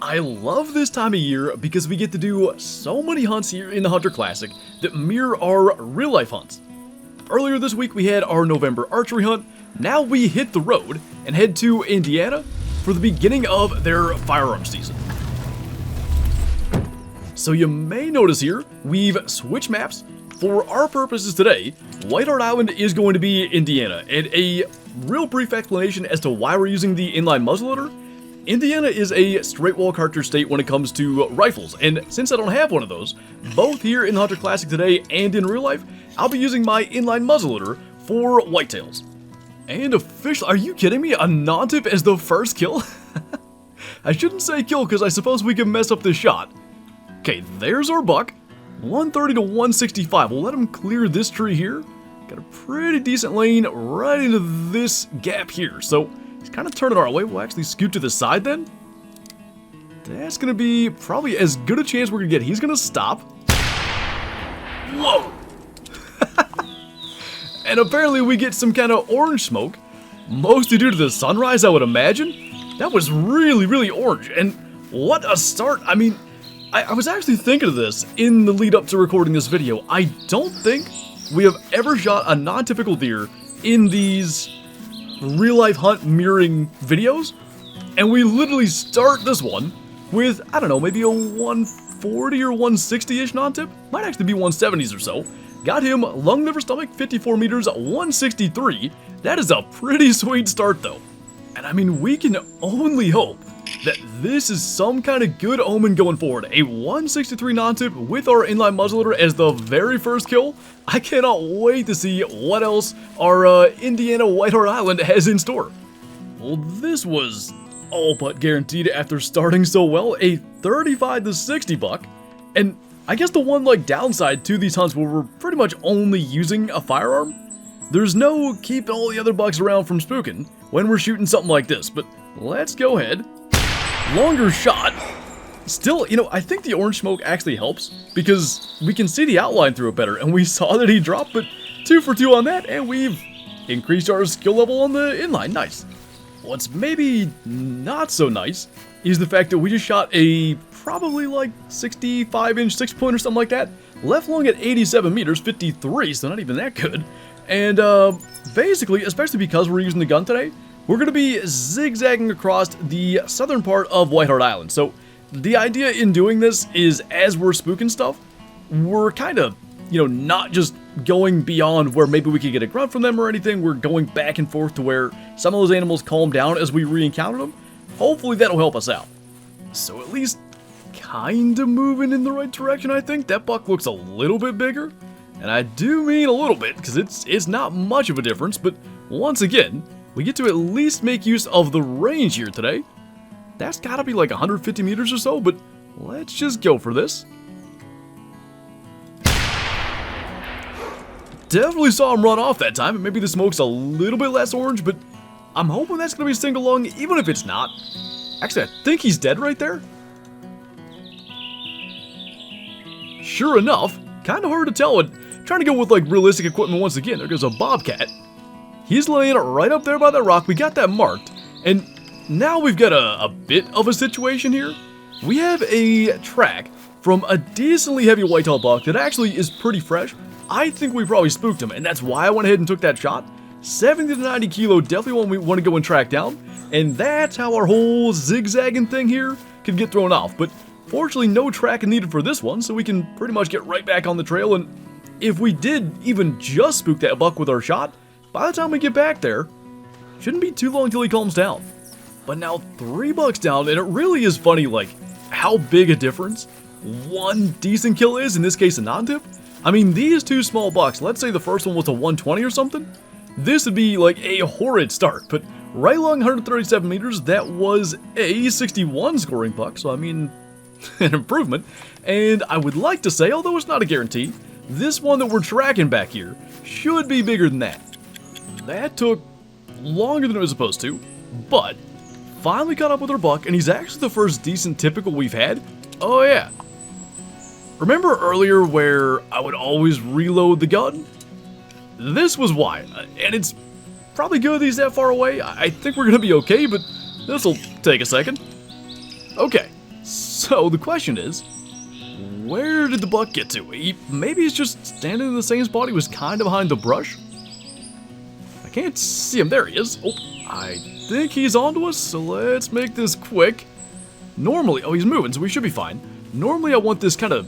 I love this time of year because we get to do so many hunts here in the Hunter Classic that mirror our real-life hunts. Earlier this week we had our November archery hunt. Now we hit the road and head to Indiana for the beginning of their firearms season. So you may notice here, we've switched maps. For our purposes today, Whitehart Island is going to be Indiana, and a real brief explanation as to why we're using the inline muzzleloader. Indiana is a straight wall cartridge state when it comes to rifles, and since I don't have one of those, both here in Hunter Classic today and in real life, I'll be using my inline muzzleloader for whitetails. And officially, are you kidding me? A non-tip as the first kill? I shouldn't say kill because I suppose we can mess up this shot. Okay, there's our buck. 130 to 165. We'll let him clear this tree here. Got a pretty decent lane right into this gap here. So he's kind of turning our way. We'll actually scoot to the side then. That's going to be probably as good a chance we're going to get. He's going to stop. Whoa! And apparently we get some kind of orange smoke. Mostly due to the sunrise, I would imagine. That was really, really orange. And what a start. I mean, I was actually thinking of this in the lead up to recording this video. I don't think we have ever shot a non-typical deer in these real-life hunt mirroring videos. And we literally start this one with, I don't know, maybe a 140 or 160-ish non-tip. Might actually be 170s or so. Got him lung, liver, stomach, 54 meters, 163. That is a pretty sweet start though. And I mean, we can only hope that this is some kind of good omen going forward. A 163 non-tip with our inline muzzleloader as the very first kill. I cannot wait to see what else our Indiana Whitehart Island has in store. Well, this was all but guaranteed after starting so well. A 35 to 60 buck. And I guess the one downside to these hunts where we're pretty much only using a firearm, there's no keeping all the other bucks around from spooking when we're shooting something like this. But let's go ahead. Longer shot. Still, I think the orange smoke actually helps because we can see the outline through it better, and we saw that he dropped, but 2 for 2 on that, and we've increased our skill level on the inline. Nice. What's maybe not so nice is the fact that we just shot a probably 65-inch 6-point or something like that. Left lung at 87 meters, 53, so not even that good. And basically, especially because we're using the gun today, we're going to be zigzagging across the southern part of Whitehart Island. So the idea in doing this is as we're spooking stuff, we're kind of, not just going beyond where maybe we could get a grunt from them or anything. We're going back and forth to where some of those animals calm down as we re-encounter them. Hopefully that'll help us out. So at least kind of moving in the right direction, I think. That buck looks a little bit bigger. And I do mean a little bit because it's not much of a difference. But once again, we get to at least make use of the range here today. That's gotta be 150 meters or so, but let's just go for this. Definitely saw him run off that time, and maybe the smoke's a little bit less orange, but I'm hoping that's gonna be single lung, even if it's not. Actually, I think he's dead right there. Sure enough, kinda hard to tell, and trying to go with realistic equipment once again. There goes a bobcat. He's laying right up there by that rock. We got that marked. And now we've got a bit of a situation here. We have a track from a decently heavy whitetail buck that actually is pretty fresh. I think we probably spooked him, and that's why I went ahead and took that shot. 70 to 90 kilo, definitely one we want to go and track down. And that's how our whole zigzagging thing here can get thrown off. But fortunately, no tracking needed for this one, so we can pretty much get right back on the trail. And if we did even just spook that buck with our shot, by the time we get back there, shouldn't be too long till he calms down. But now 3 bucks down, and it really is funny how big a difference one decent kill is, in this case a non-tip. I mean, these 2 small bucks, let's say the first one was a 120 or something, this would be a horrid start. But right along 137 meters, that was a 61 scoring buck, so I mean, an improvement. And I would like to say, although it's not a guarantee, this one that we're tracking back here should be bigger than that. That took longer than it was supposed to, but finally caught up with our buck, and he's actually the first decent typical we've had. Oh yeah. Remember earlier where I would always reload the gun? This was why, and it's probably good that he's that far away. I think we're gonna be okay, but this'll take a second. Okay, So the question is, where did the buck get to? Maybe he's just standing in the same spot he was kind of behind the brush. I can't see him. There he is. Oh, I think he's onto us, so let's make this quick. Normally, oh, he's moving, so we should be fine. Normally, I want this kind of...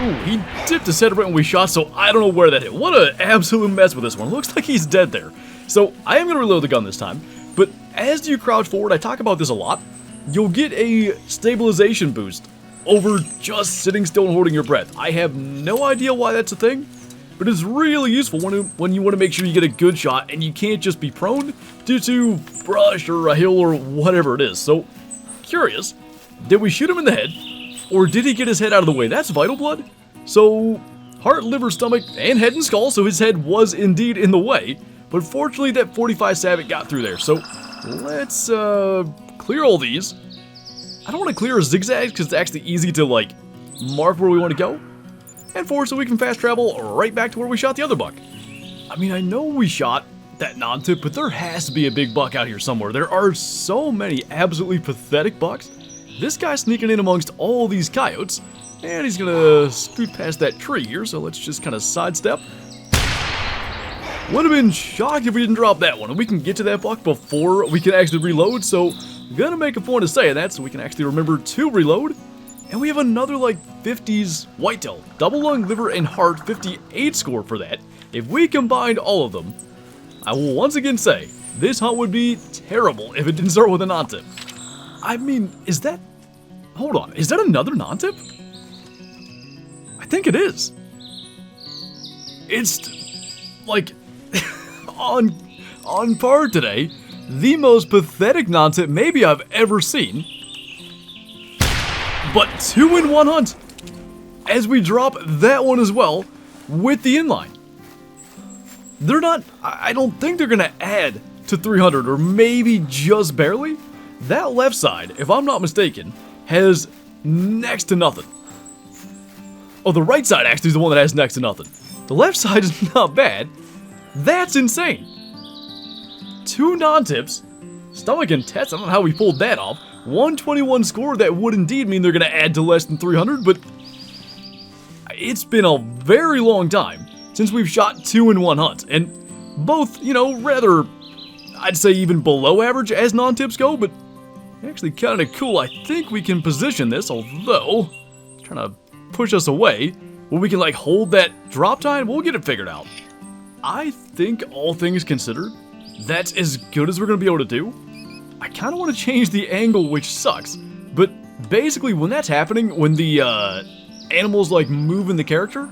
Ooh, he dipped his head right when we shot, so I don't know where that hit. What an absolute mess with this one. Looks like he's dead there. So I am going to reload the gun this time, but as you crouch forward, I talk about this a lot, you'll get a stabilization boost over just sitting still and holding your breath. I have no idea why that's a thing, but it's really useful when you want to make sure you get a good shot and you can't just be prone due to brush or a hill or whatever it is. So, curious, did we shoot him in the head, or did he get his head out of the way? That's vital blood. So, heart, liver, stomach, and head and skull, so his head was indeed in the way, but fortunately that 45 Savage got through there. So, let's clear all these. I don't want to clear a zigzag because it's actually easy to, like, mark where we want to go. And 4, so we can fast travel right back to where we shot the other buck. I mean, I know we shot that non-tip, but there has to be a big buck out here somewhere. There are so many absolutely pathetic bucks. This guy's sneaking in amongst all these coyotes, and he's gonna scoot past that tree here, so let's just kind of sidestep. Would have been shocked if we didn't drop that one, and we can get to that buck before we can actually reload, so gonna make a point of saying that so we can actually remember to reload. And we have another like 50s whitetail, double lung, liver, and heart 58 score for that. If we combined all of them, I will once again say, this hunt would be terrible if it didn't start with a non-tip. I mean, is that... Hold on, is that another non-tip? I think it is. It's, like, on par today. The most pathetic non-tip maybe I've ever seen. But 2-in-1 hunt. As we drop that one as well with the inline. They're not, I don't think they're gonna add to 300 or maybe just barely. That left side, if I'm not mistaken, has next to nothing. Oh, the right side actually is the one that has next to nothing. The left side is not bad. That's insane. 2 non-tips, stomach and test, I don't know how we pulled that off. 121 score, that would indeed mean they're going to add to less than 300, but it's been a very long time since we've shot 2-in-1 hunts, and both, you know, rather, I'd say even below average as non-tips go, but actually kind of cool. I think we can position this, although it's trying to push us away, where we can like hold that drop time. We'll get it figured out. I think all things considered, that's as good as we're going to be able to do. I kind of want to change the angle, which sucks, but basically when that's happening, when the animals like move in the character,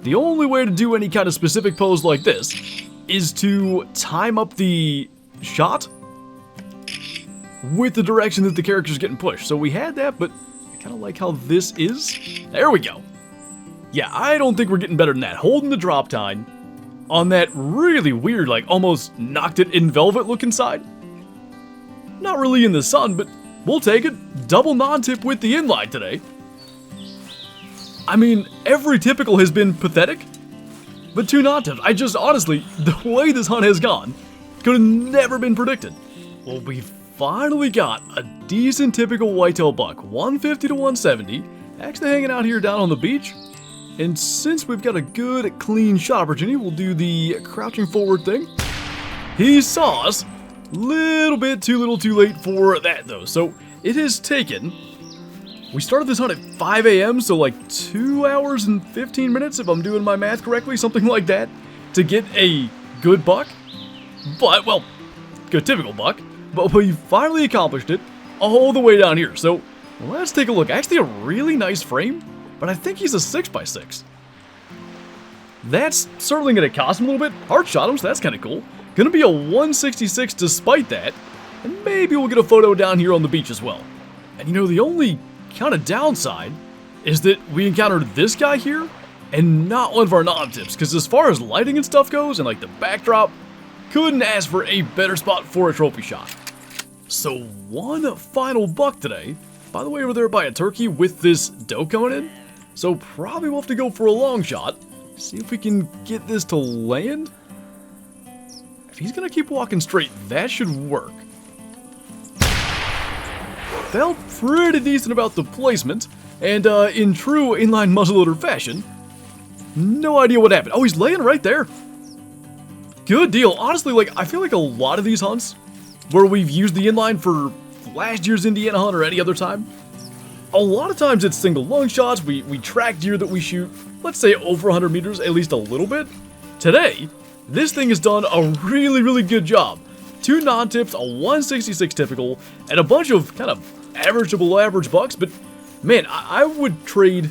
the only way to do any kind of specific pose like this is to time up the shot with the direction that the character's getting pushed. So we had that, but I kind of like how this is. There we go. Yeah, I don't think we're getting better than that. Holding the drop time on that really weird, like almost knocked it in velvet looking side. Not really in the sun, but we'll take it. Double non-tip with the inline today. I mean, every typical has been pathetic, but 2 non-tips. I just, honestly, the way this hunt has gone could have never been predicted. Well, we finally got a decent typical whitetail buck, 150 to 170, actually hanging out here down on the beach. And since we've got a good, clean shot opportunity, we'll do the crouching forward thing. He saw us. Little bit too little too late for that though. So it has taken, we started this hunt at 5 a.m. so like 2 hours and 15 minutes if I'm doing my math correctly, something like that, to get a good buck. But, well, good typical buck. But we finally accomplished it all the way down here. So let's take a look. Actually a really nice frame, but I think he's a 6x6. That's certainly going to cost him a little bit. Hard shot him, so that's kind of cool. Gonna be a 166 despite that, and maybe we'll get a photo down here on the beach as well. And you know, the only kind of downside is that we encountered this guy here and not one of our non-tips, because as far as lighting and stuff goes and like the backdrop, couldn't ask for a better spot for a trophy shot. So one final buck today. By the way, over there by a turkey with this doe coming in, so probably we'll have to go for a long shot, see if we can get this to land. If he's gonna keep walking straight, that should work. felt pretty decent about the placement, and in true inline muzzleloader fashion, no idea what happened. Oh, he's laying right there. Good deal. Honestly, like, I feel like a lot of these hunts where we've used the inline for last year's Indiana hunt or any other time, a lot of times it's single lung shots. We track deer that we shoot, let's say over 100 meters, at least a little bit. Today, this thing has done a really, really good job. 2 non-tips, a 166 typical, and a bunch of kind of average to below average bucks, but man, I would trade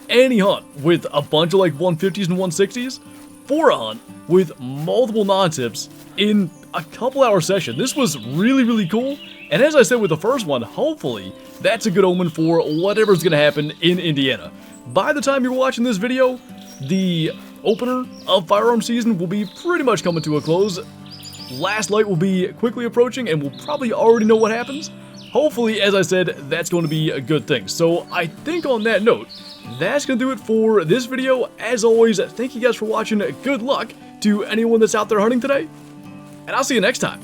any hunt with a bunch of like 150s and 160s for a hunt with multiple non-tips in a couple hour session. This was really, really cool, and as I said with the first one, hopefully that's a good omen for whatever's going to happen in Indiana. By the time you're watching this video, the opener of firearm season will be pretty much coming to a close. Last light will be quickly approaching, and we'll probably already know what happens. Hopefully, as I said, that's going to be a good thing. So I think on that note, that's going to do it for this video. As always, thank you guys for watching. Good luck to anyone that's out there hunting today, and I'll see you next time.